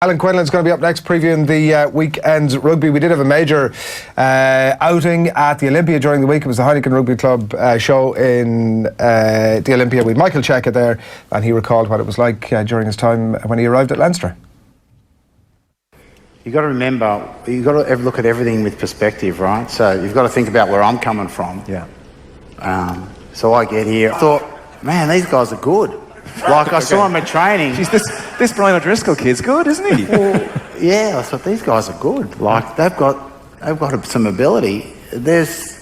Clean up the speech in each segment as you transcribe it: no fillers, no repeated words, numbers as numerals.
Alan Quinlan's going to be up next previewing the weekend's rugby. We did have a major outing at the Olympia during the week. It was the Heineken Rugby Club show in the Olympia with Michael Cheika there, and he recalled what it was like during his time when he arrived at Leinster. You've got to remember, you've got to look at everything with perspective, right? So you've got to think about where I'm coming from. Yeah. So I get here, I thought, man, these guys are good. Like I saw him at training. Jeez, this Brian O'Driscoll kid's good, isn't he? Well, yeah, I thought these guys are good. Like they've got some ability. There's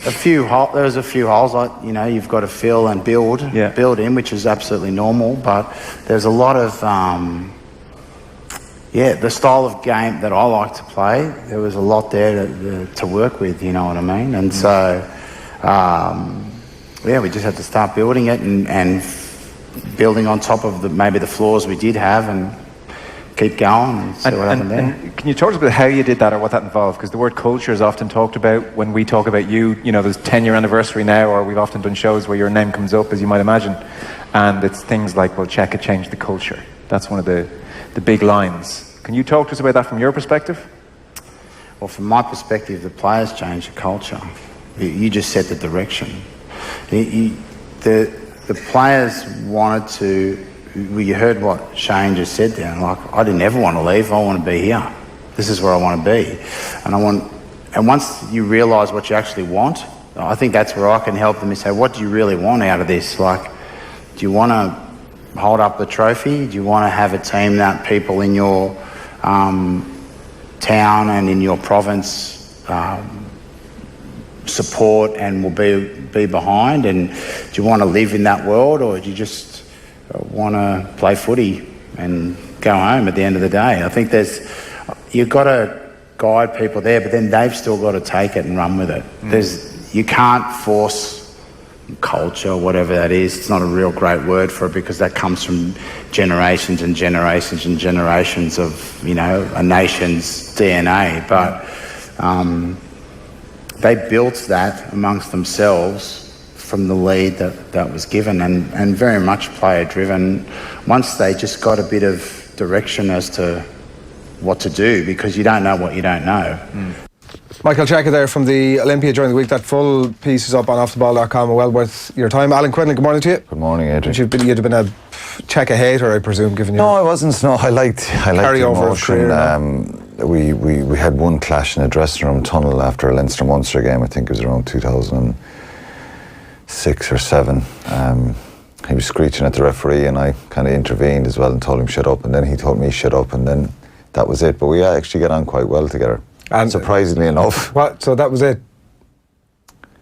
a few holes like you've got to fill and build in, which is absolutely normal. But there's a lot of the style of game that I like to play. There was a lot there to work with. You know what I mean? And so we just had to start building it and building on top of maybe the flaws we did have and keep going and see what happened there. And can you talk about how you did that or what that involved? Because the word culture is often talked about when we talk about you. You know, there's 10-year anniversary now, or we've often done shows where your name comes up, as you might imagine. And it's things like, well, Cheika changed the culture. That's one of the big lines. Can you talk to us about that from your perspective? Well, from my perspective, the players changed the culture. You just set the direction. The players wanted to. Well, you heard what Shane just said there. Like, I didn't ever want to leave. I want to be here. This is where I want to be, and once you realise what you actually want, I think that's where I can help them. Is say, what do you really want out of this? Like, do you want to hold up the trophy? Do you want to have a team that people in your town and in your province support and will be behind? And do you want to live in that world, or do you just want to play footy and go home at the end of the day? I think you've got to guide people there, but then they've still got to take it and run with it. You can't force culture, whatever that is. It's not a real great word for it, because that comes from generations and generations and generations of a nation's DNA. But they built that amongst themselves from the lead that was given, and very much player driven. Once they just got a bit of direction as to what to do, because you don't know what you don't know. Michael Cheika there from the Olympia during the week. That full piece is up on offtheball.com. Well worth your time. Alan Quinlan, good morning to you. Good morning, Adrian. You'd have been a Cheika hater, I presume, given your... No, I wasn't. No, I liked the emotion. We had one clash in a dressing room tunnel after a Leinster Munster game. I think it was around 2006 or 7. He was screeching at the referee, and I kind of intervened as well and told him shut up, and then he told me shut up, and then that was it. But we actually get on quite well together, and surprisingly enough. What? So that was it?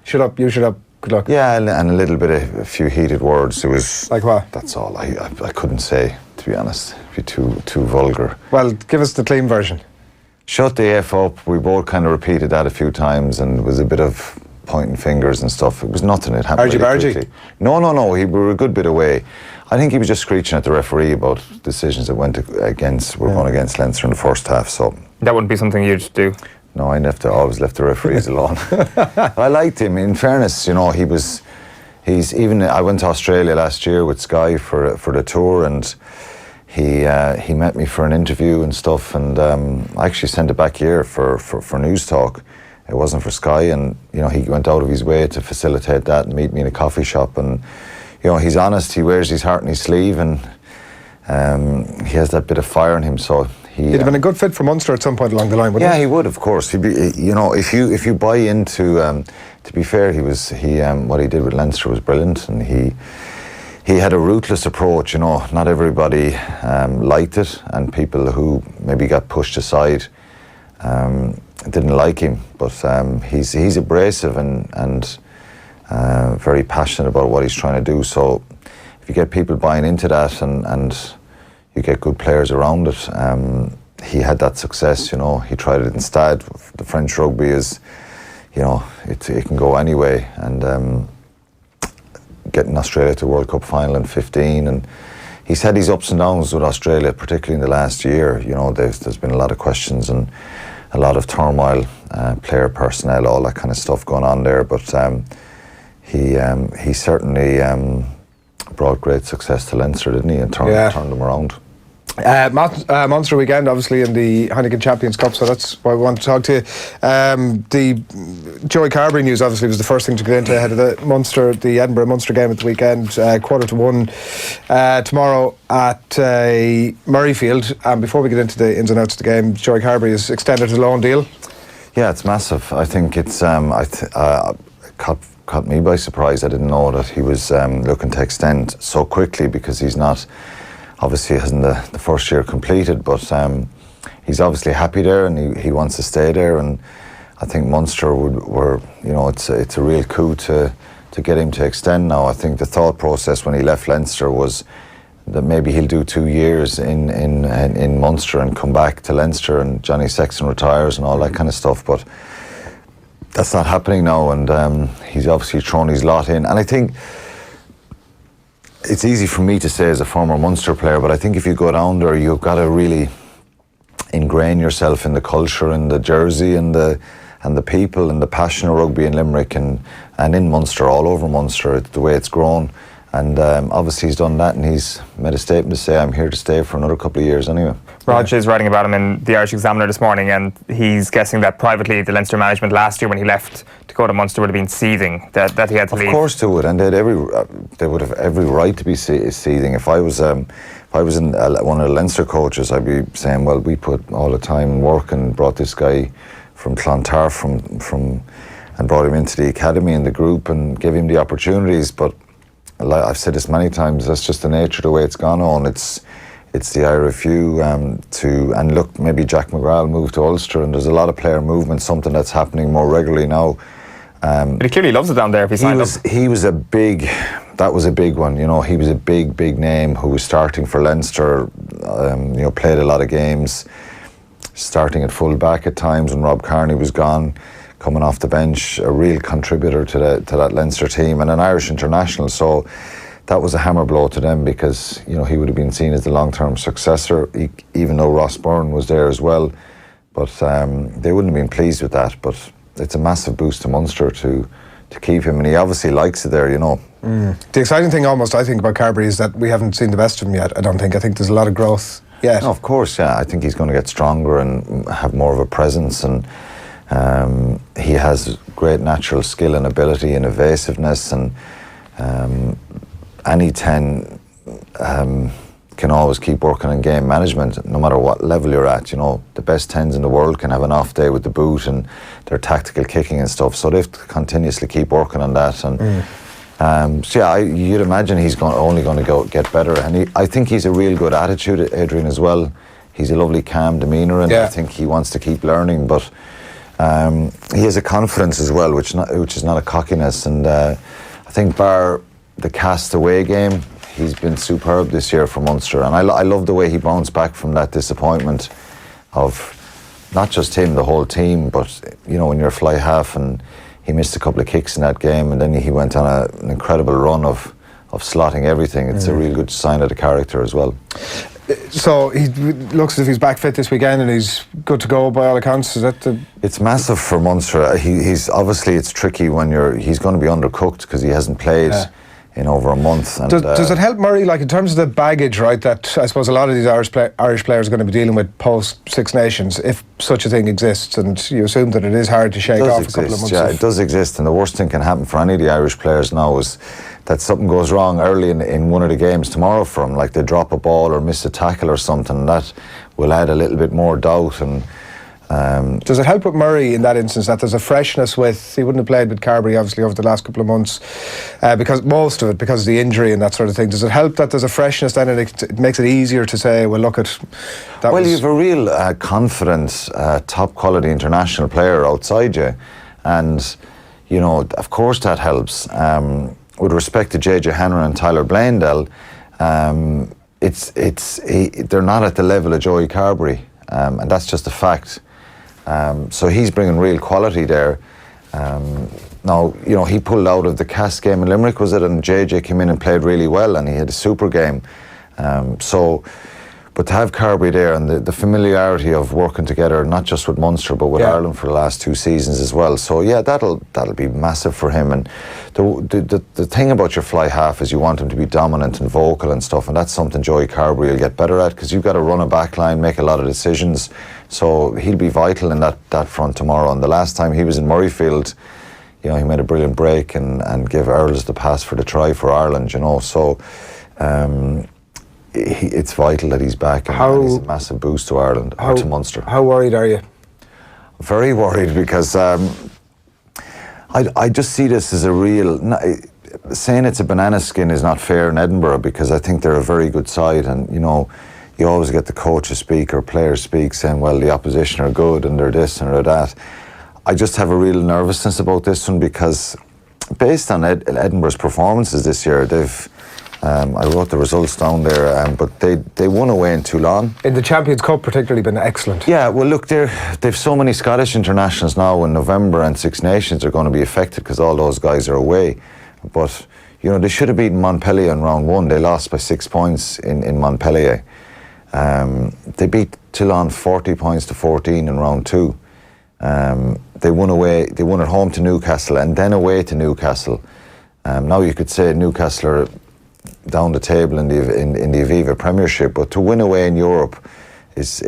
Shut up, you shut up, good luck. Yeah, and a little bit of a few heated words. It was like what? That's all. I couldn't say, to be honest. It'd be too vulgar. Well, give us the clean version. Shut the F up. We both kind of repeated that a few times, and it was a bit of pointing fingers and stuff. It was nothing. It happened really quickly. No. We were a good bit away. I think he was just screeching at the referee about decisions that were going against Leinster in the first half. So that wouldn't be something you'd do. No, I always left the referees alone. I liked him. In fairness, I went to Australia last year with Sky for the tour, and he met me for an interview and stuff, and I actually sent it back here for News Talk. It wasn't for Sky, and he went out of his way to facilitate that and meet me in a coffee shop, and he's honest. He wears his heart on his sleeve, and he has that bit of fire in him. So he'd have been a good fit for Munster at some point along the line, wouldn't he? Yeah, he would, of course. He'd be, if you buy into, to be fair, what he did with Leinster was brilliant, and he had a ruthless approach. Not everybody liked it, and people who maybe got pushed aside didn't like him. But he's abrasive and very passionate about what he's trying to do. So if you get people buying into that and you get good players around it, he had that success. He tried it instead. The French rugby is, it can go anyway, and getting Australia to World Cup final in 2015, and he's had his ups and downs with Australia, particularly in the last year. There's been a lot of questions and a lot of turmoil, player personnel, all that kind of stuff going on there. But he certainly brought great success to Leinster, didn't he? And turned them around. Munster weekend, obviously, in the Heineken Champions Cup, so that's why we want to talk to you. The Joey Carberry news, obviously, was the first thing to get into ahead of the Edinburgh Munster game at the weekend. 1:15 tomorrow at Murrayfield. And before we get into the ins and outs of the game, Joey Carberry has extended his loan deal. Yeah, it's massive. I think it's caught me by surprise. I didn't know that he was looking to extend so quickly, because he's not. Obviously, hasn't the first year completed, but he's obviously happy there, and he wants to stay there. And I think Munster it's a real coup to get him to extend now. I think the thought process when he left Leinster was that maybe he'll do 2 years in Munster and come back to Leinster, and Johnny Sexton retires and all that kind of stuff. But that's not happening now, and he's obviously thrown his lot in. And I think it's easy for me to say as a former Munster player, but I think if you go down there, you've got to really ingrain yourself in the culture and the jersey and the people and the passion of rugby in Limerick and in Munster, all over Munster, the way it's grown. And obviously he's done that, and he's made a statement to say, I'm here to stay for another couple of years anyway. Rog is writing about him in the Irish Examiner this morning, and he's guessing that privately the Leinster management last year, when he left to go to Munster, would have been seething that he had to leave. Of course they would, and they would have every right to be seething. If I was in one of the Leinster coaches, I'd be saying, well, we put all the time and work and brought this guy from Clontarf and brought him into the academy and the group and gave him the opportunities. But I've said this many times, that's just the nature of the way it's gone on. It's the IRFU and look, maybe Jack McGrath moved to Ulster, and there's a lot of player movement, something that's happening more regularly now. But he clearly loves it down there if he signed up. That was a big one, he was a big name who was starting for Leinster, played a lot of games, starting at full back at times when Rob Kearney was gone, coming off the bench, a real contributor to that Leinster team, and an Irish international. So that was a hammer blow to them, because he would have been seen as the long-term successor, even though Ross Byrne was there as well. But they wouldn't have been pleased with that. But it's a massive boost to Munster to keep him, and he obviously likes it there, The exciting thing, almost, I think, about Carberry is that we haven't seen the best of him yet. I think there's a lot of growth yet. No, of course, yeah. I think he's going to get stronger and have more of a presence, and he has great natural skill and ability and evasiveness, and any 10 can always keep working on game management, no matter what level you're at. The best 10s in the world can have an off day with the boot and their tactical kicking and stuff, so they have to continuously keep working on that. And you'd imagine he's only going to get better, and I think he's a real good attitude, Adrian, as well. He's a lovely, calm demeanour, and I think he wants to keep learning, but he has a confidence as well, which is not a cockiness. And I think bar the Castaway game, he's been superb this year for Munster, and I love the way he bounced back from that disappointment of not just him, the whole team, but when you're fly half, and he missed a couple of kicks in that game, and then he went on an incredible run of slotting everything. It's a real good sign of the character as well. So he looks as if he's back fit this weekend, and he's good to go by all accounts. Is that It's massive for Munster. He's obviously, it's tricky when he's going to be undercooked because he hasn't played in over a month. And does it help Murray, like in terms of the baggage, right, that I suppose a lot of these Irish players are going to be dealing with post Six Nations, if such a thing exists, and you assume that it is hard to shake off a couple of months. Yeah, it does exist, and the worst thing can happen for any of the Irish players now is that something goes wrong early in one of the games tomorrow for them, like they drop a ball or miss a tackle or something. That will add a little bit more doubt. And does it help with Murray in that instance that there's a freshness he wouldn't have played with Carberry obviously over the last couple of months, because most of it because of the injury and that sort of thing? Does it help that there's a freshness then, and it makes it easier to say, well, look at that? Well, you have a real confident, top quality international player outside you, and of course that helps. With respect to JJ Hanrahan and Tyler Blandell, they're not at the level of Joey Carberry, and that's just a fact. So he's bringing real quality there. Now, he pulled out of the Cass game in Limerick, was it? And JJ came in and played really well, and he had a super game. So But to have Carberry there and the familiarity of working together, not just with Munster but with Ireland for the last 2 seasons as well. So yeah, that'll be massive for him. And the thing about your fly half is you want him to be dominant and vocal and stuff, and that's something Joey Carberry will get better at, because you've got to run a back line, make a lot of decisions. So he'll be vital in that front tomorrow. And the last time he was in Murrayfield, you know, he made a brilliant break and gave Earls the pass for the try for Ireland, you know. So it's vital that he's back, and he's a massive boost to Ireland, or to Munster. How worried are you? Very worried, because I just see this as a real... saying it's a banana skin is not fair in Edinburgh, because I think they're a very good side, and, you know, you always get the coaches speak or players speak saying, well, the opposition are good and they're this and they're that. I just have a real nervousness about this one, because based on Edinburgh's performances this year, they've... I wrote the results down there, but they won away in Toulon. In the Champions Cup particularly been excellent. Yeah, well look, they've so many Scottish internationals now in November, and Six Nations are going to be affected because all those guys are away. But, you know, they should have beaten Montpellier in round 1. They lost by 6 points in Montpellier. They beat Toulon 40 points to 14 in round 2. They won at home to Newcastle and then away to Newcastle. Now you could say Newcastle are down the table in the Aviva Premiership, but to win away in Europe is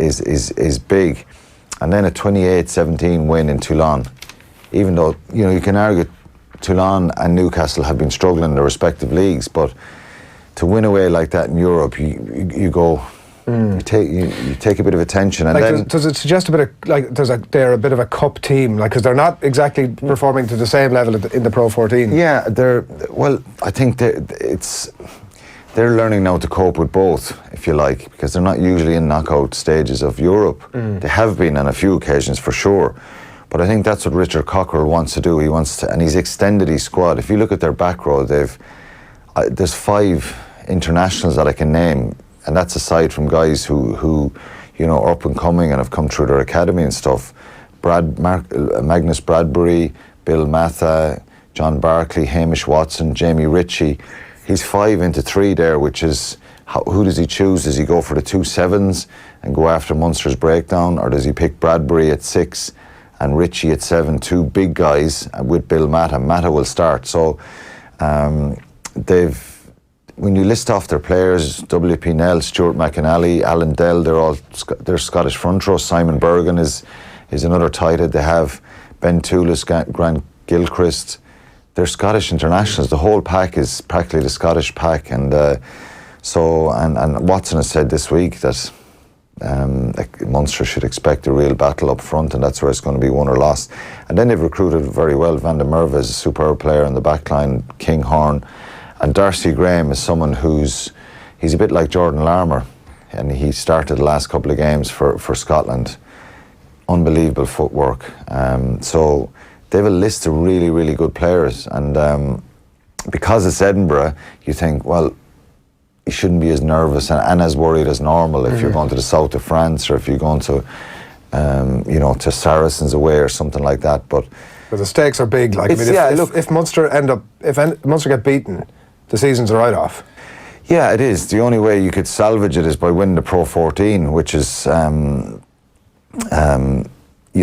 big. And then a 28-17 win in Toulon. Even though, you know, you can argue Toulon and Newcastle have been struggling in their respective leagues, but to win away like that in Europe, you go... You take a bit of attention, and like, then does it suggest a bit of like they're a bit of a cup team, like, because they're not exactly performing to the same level in the Pro 14? Yeah, I think they're learning now to cope with both, if you like, because they're not usually in knockout stages of Europe. They have been on a few occasions for sure, but I think that's what Richard Cockerell wants to do. He wants to, and he's extended his squad. If you look at their back row, there's 5 internationals that I can name. And that's aside from guys who you know, are up and coming and have come through their academy and stuff. Magnus Bradbury, Bill Matha, John Barkley, Hamish Watson, Jamie Ritchie. He's 5 into 3 there, which is, who does he choose? Does he go for the 2 sevens and go after Munster's breakdown, or does he pick Bradbury at 6 and Ritchie at 7, 2 big guys with Bill Matha? Matha will start. So when you list off their players, W.P. Nell, Stuart McAnally, Alan Dell, they're Scottish front row. Simon Bergen is another tight head. They have Ben Toulis, Grant Gilchrist. They're Scottish internationals. The whole pack is practically the Scottish pack, and Watson has said this week that Munster should expect a real battle up front, and that's where it's going to be won or lost. And then they've recruited very well. Van der Merwe is a superb player in the back line, Kinghorn. And Darcy Graham is someone he's a bit like Jordan Larmour, and he started the last couple of games for Scotland. Unbelievable footwork. So they have a list of really, really good players, and because it's Edinburgh, you think, well, you shouldn't be as nervous and as worried as normal if you're going to the south of France, or if you're going to, you know, to Saracens away or something like that. But the stakes are big. Like, I mean, if Munster if Munster get beaten, the season's a write-off. Yeah, it is. The only way you could salvage it is by winning the Pro 14, which is, you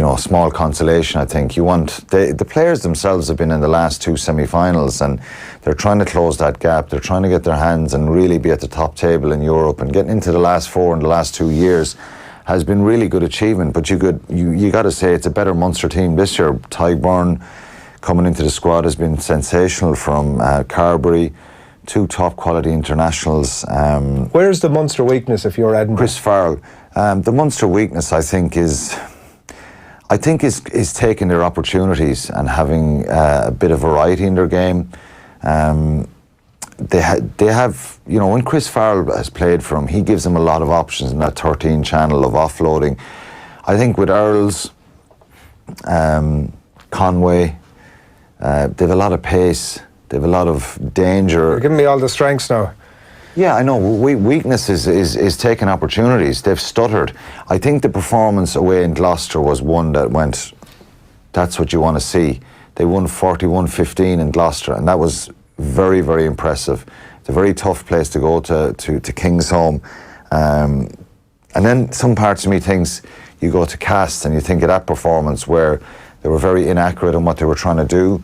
know, a small consolation, I think. The players themselves have been in the last 2 semi-finals, and they're trying to close that gap. They're trying to get their hands and really be at the top table in Europe, and getting into the last 4 in the last 2 years has been really good achievement. But you got to say it's a better Munster team this year. Tadhg Byrne coming into the squad has been sensational from Carberry. 2 top quality internationals. Where's the Munster weakness if you're Edinburgh? Chris Farrell. The Munster weakness, I think, is taking their opportunities and having a bit of variety in their game. They have, you know, when Chris Farrell has played for him, he gives them a lot of options in that 13 channel of offloading. I think with Earls, Conway, they have a lot of pace. They have a lot of danger. You're giving me all the strengths now. Yeah, I know. Weakness is taking opportunities. They've stuttered. I think the performance away in Gloucester was one that went, that's what you want to see. They won 41-15 in Gloucester, and that was very, very impressive. It's a very tough place to go to Kingsholm. And then some parts of me thinks you go to Cast and you think of that performance where they were very inaccurate in what they were trying to do,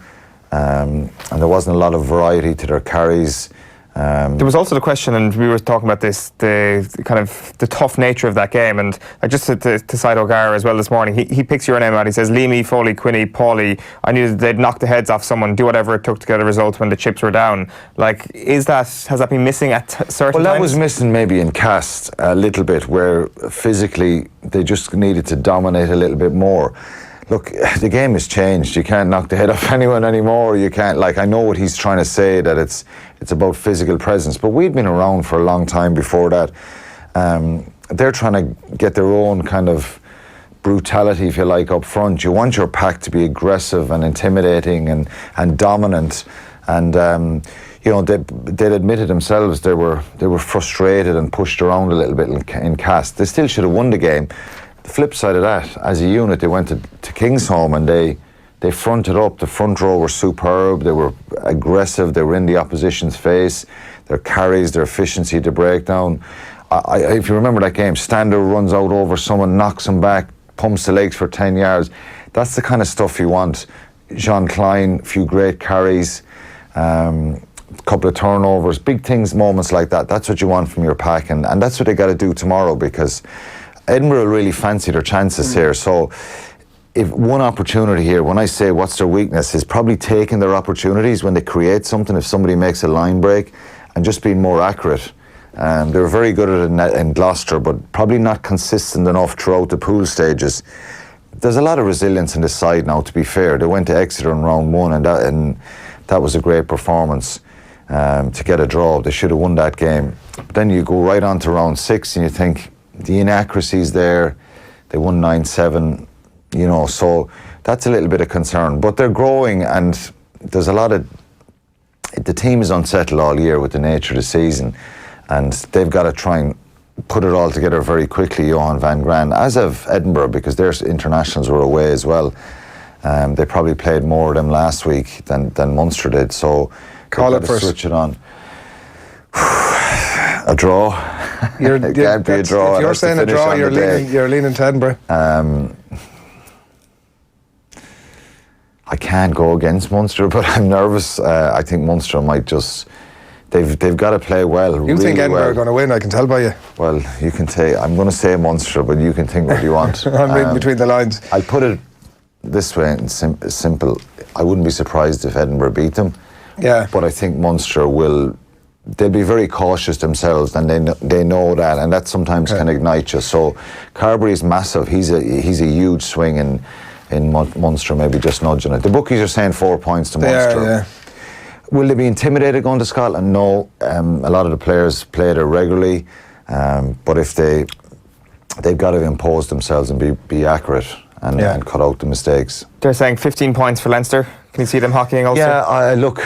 and there wasn't a lot of variety to their carries. There was also the question, and we were talking about this, the kind of the tough nature of that game, and just to Side O'Gara as well this morning, he picks your name out. He says, Leamy, Foley, Quinney, Paulie, I knew that they'd knock the heads off someone, do whatever it took to get a result when the chips were down. Like, has that been missing at certain times? Well, that was missing maybe in Cast a little bit, where physically they just needed to dominate a little bit more. Look, the game has changed. You can't knock the head off anyone anymore. You can't, like, I know what he's trying to say, that it's about physical presence, but we'd been around for a long time before that. They're trying to get their own kind of brutality, if you like, up front. You want your pack to be aggressive and intimidating and dominant. And you know, they'd admitted themselves they were frustrated and pushed around a little bit in Cast. They still should have won the game. The flip side of that, as a unit, they went to Kingsholm and they fronted up. The front row were superb. They were aggressive. They were in the opposition's face. Their carries, their efficiency, the breakdown. If you remember that game, Stander runs out over someone, knocks him back, pumps the legs for 10 yards. That's the kind of stuff you want. Jean Klein, a few great carries, a couple of turnovers, big things, moments like that. That's what you want from your pack, and that's what they got to do tomorrow, because Edinburgh really fancy their chances here. So if one opportunity here, when I say what's their weakness, is probably taking their opportunities when they create something, if somebody makes a line break, and just being more accurate. They were very good at it in Gloucester, but probably not consistent enough throughout the pool stages. There's a lot of resilience in this side now, to be fair. They went to Exeter in round one, and that was a great performance to get a draw. They should have won that game. But then you go right on to round 6 and you think, the inaccuracies there, they won 9-7, you know, so that's a little bit of concern. But they're growing, and there's a lot of, the team is unsettled all year with the nature of the season, and they've got to try and put it all together very quickly, Johan van Gran, as of Edinburgh, because their internationals were away as well. They probably played more of them last week than Munster did, so call it first. Switch it on. A draw. It can't be a draw. If you're saying a draw, you're leaning to Edinburgh. I can't go against Munster, but I'm nervous. I think Munster might just. They've got to play well. You really think Edinburgh well. are going to win? I can tell by you. Well, you can say. I'm going to say Munster, but you can think what you want. I'm reading between the lines. I'll put it this way, and simple. I wouldn't be surprised if Edinburgh beat them. Yeah. But I think Munster will. They'll be very cautious themselves, and they know that, and that sometimes can ignite you. So Carberry's massive. He's a huge swing in Munster, maybe just nudging it. The bookies are saying 4 points to Munster. Yeah. Will they be intimidated going to Scotland? No. A lot of the players play there regularly, but if they've got to impose themselves and be accurate and cut out the mistakes. They're saying 15 points for Leinster. Can you see them hockeying also? Yeah, look.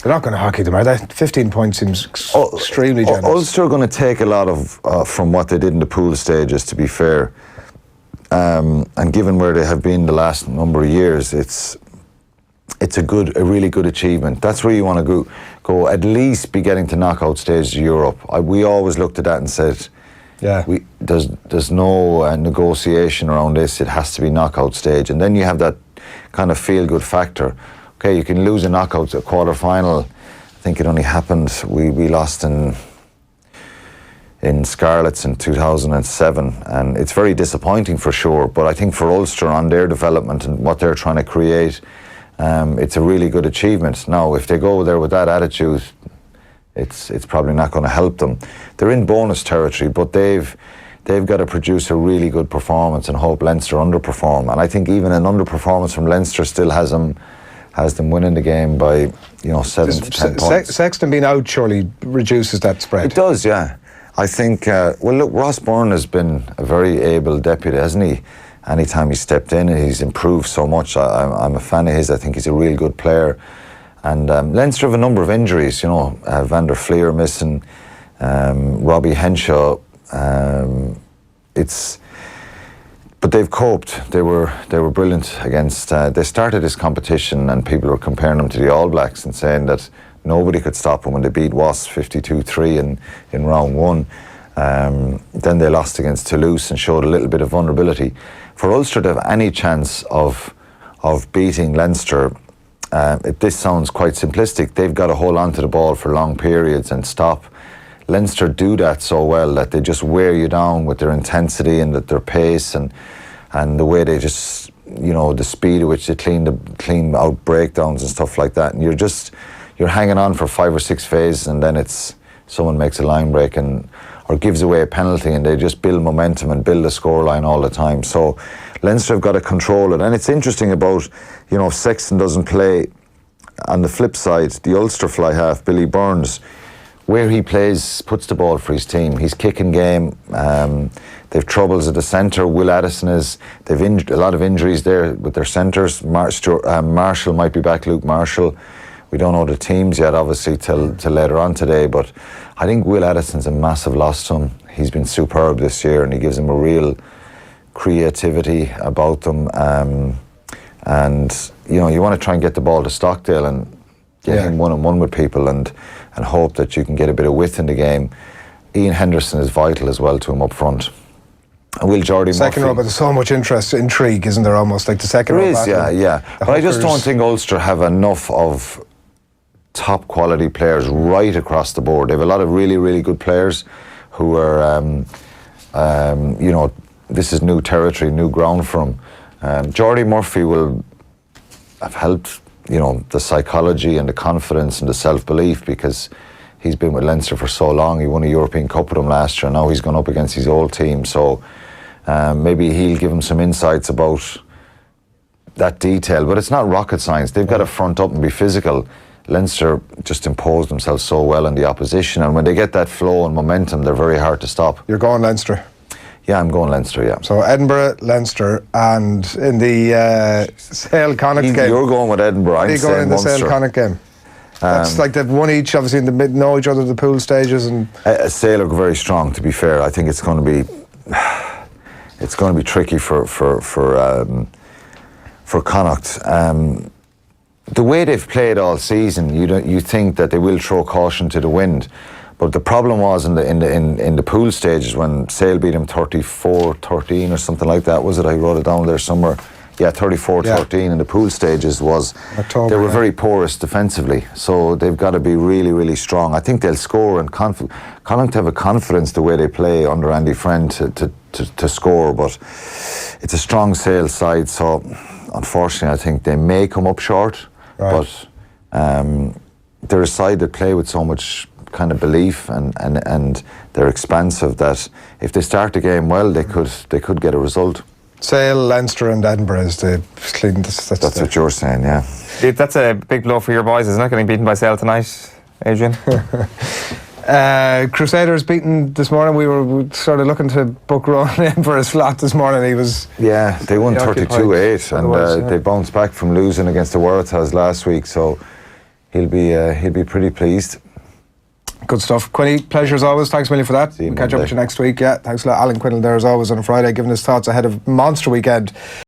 They're not going to hockey them, are they? 15 points seems extremely generous. Ulster are going to take a lot of from what they did in the pool stages, to be fair. And given where they have been the last number of years, it's a really good achievement. That's where you want to go at least be getting to knockout stages of Europe. We always looked at that and said, there's no negotiation around this. It has to be knockout stage, and then you have that kind of feel good factor. Okay, you can lose a knockout, a quarter-final. I think it only happened, we lost in Scarlets in 2007, and it's very disappointing for sure, but I think for Ulster on their development and what they're trying to create, it's a really good achievement. Now, if they go there with that attitude, it's probably not going to help them. They're in bonus territory, but they've got to produce a really good performance and hope Leinster underperform, and I think even an underperformance from Leinster still has them winning the game by 7 to 10 points. Sexton being out surely reduces that spread. It does, yeah. I think, look, Ross Byrne has been a very able deputy, hasn't he? Anytime he stepped in, he's improved so much. I'm a fan of his. I think he's a real good player. And Leinster have a number of injuries, Van der Fleer missing, Robbie Henshaw. But they've coped. They were brilliant against. They started this competition, and people were comparing them to the All Blacks and saying that nobody could stop them when they beat Wasps 52-3 in round one. Then they lost against Toulouse and showed a little bit of vulnerability. For Ulster to have any chance of beating Leinster, this sounds quite simplistic. They've got to hold on to the ball for long periods and stop. Leinster do that so well that they just wear you down with their intensity and their pace and the way they just, you know, the speed at which they clean out breakdowns and stuff like that. And you're hanging on for 5 or 6 phases, and then it's someone makes a line break or gives away a penalty, and they just build momentum and build a scoreline all the time. So Leinster have got to control it. And it's interesting about, you know, if Sexton doesn't play, on the flip side, the Ulster fly half, Billy Burns, where he plays, puts the ball for his team. He's kicking game. They've troubles at the centre. Will Addison they've a lot of injuries there with their centres. Marshall might be back, Luke Marshall. We don't know the teams yet, obviously, till later on today, but I think Will Addison's a massive loss to him. He's been superb this year, and he gives them a real creativity about them. And, you know, you want to try and get the ball to Stockdale and get him one-on-one with people and hope that you can get a bit of width in the game. Ian Henderson is vital as well to him up front. And Will Jordy second row, but there's so much intrigue, isn't there? Almost like the second row. There is, yeah. But I just don't think Ulster have enough of top quality players right across the board. They have a lot of really, really good players who are, you know, this is new territory, new ground for them. Jordy Murphy will have helped, you know, the psychology and the confidence and the self-belief, because he's been with Leinster for so long. He won a European Cup with them last year. Now he's gone up against his old team. So maybe he'll give him some insights about that detail. But it's not rocket science. They've got to front up and be physical. Leinster just impose themselves so well on the opposition. And when they get that flow and momentum, they're very hard to stop. You're going Leinster? Yeah, I'm going Leinster, yeah. So Edinburgh, Leinster, and in the Sale Connacht game. You're going with Edinburgh, I'm saying Munster. Sale Connacht game. That's like they've won each, obviously, know each other in the pool stages. And Sale are very strong, to be fair. I think it's going to be tricky for Connacht. The way they've played all season, you think that they will throw caution to the wind. But the problem was in the pool stages when Sale beat them 34-13 or something like that, was it? I wrote it down there somewhere. Yeah, 34-13 in the pool stages was October, they were very porous defensively. So they've got to be really, really strong. I think they'll score, and Connacht have a confidence the way they play under Andy Friend to score, but it's a strong Sale side. So unfortunately, I think they may come up short, but they're a side that play with so much kind of belief and they're expansive that if they start the game well, they could get a result. Sale, Leinster and Edinburgh is the clean. That's what you're saying, yeah. That's a big blow for your boys, isn't it? Getting beaten by Sale tonight, Adrian. Crusaders beaten this morning. We were sort of looking to book Ronan in for his flat this morning. He was they won 32-8 and they bounced back from losing against the Waratahs last week, so he'll be pretty pleased. Good stuff. Quinny, pleasure as always. Thanks a million for that. We'll catch up with you next week. Yeah, thanks a lot. Alan Quinlan there as always on a Friday, giving his thoughts ahead of Munster weekend.